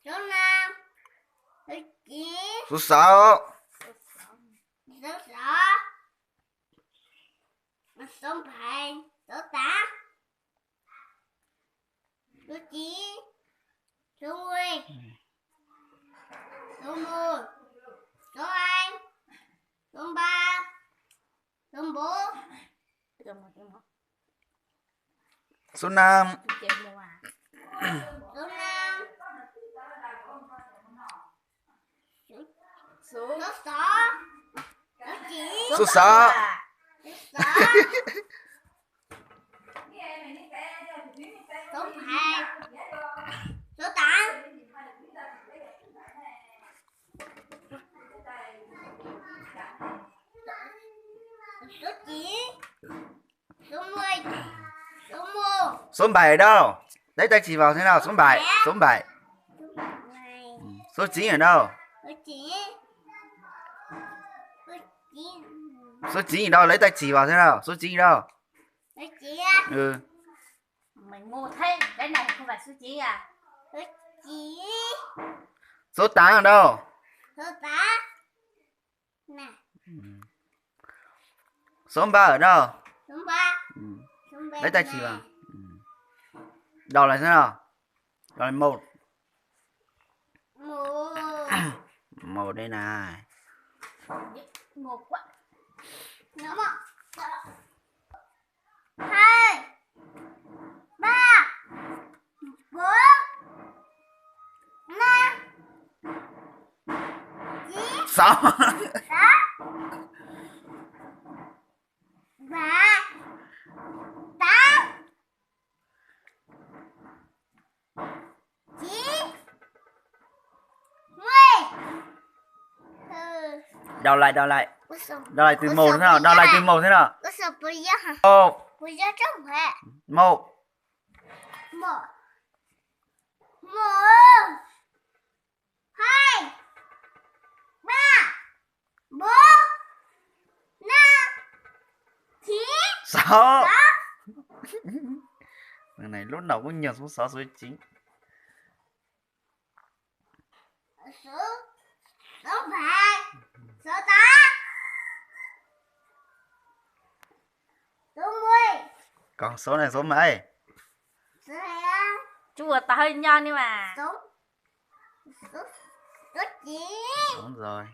Số 5. Số 9. Số 6. Số 6. Số 7. Số 8. Số 9. Số 10. Số 1. Số 2. Số 3. Số 4. Số 5. Số 5. Số 6. Số 9. Số 6. Số 6. Số 2. Số 8. Số 9. Số 10. Số 1. Số 7 ở đâu? Lấy tay chỉ vào thế nào? Số 7. Số 7. Số 9 ở đâu? Số 9. Số 9. Số 9 ở đâu? Lấy tay chỉ vào thế nào? Số 9 ở đâu? Số 9 à? Ừ. Mình mua thế, cái này không phải số 9 à? Số 9. Số 8 ở đâu? Số 8. Nè. Số 3 ở đâu? Số 3. Ừ. Số 3. Lấy tay chỉ vào. Đọc lại thế nào? Đọc lại 1. 1. 1 đây này. Ngột quá. Nữa mà. 2. 3. 4. 5. 9. 6. 6. 7. 8. 9. 10. Đọc lại, đọc lại. Usah. Đọc lại từ 1 thế nào? Đọc lại từ 1 thế nào? Usah belajar ha. 1. Belajar trong hệ. 1. 1. 1. 2. 3. 4. 5. 9. 6. Lần này lúc nào cũng nhiều số 6 số 9. Số 7. Số 8. Số 10. Còn số này số mấy? Số 2. Chùa ta hơi nhon đi mà. Số 9. Đúng rồi.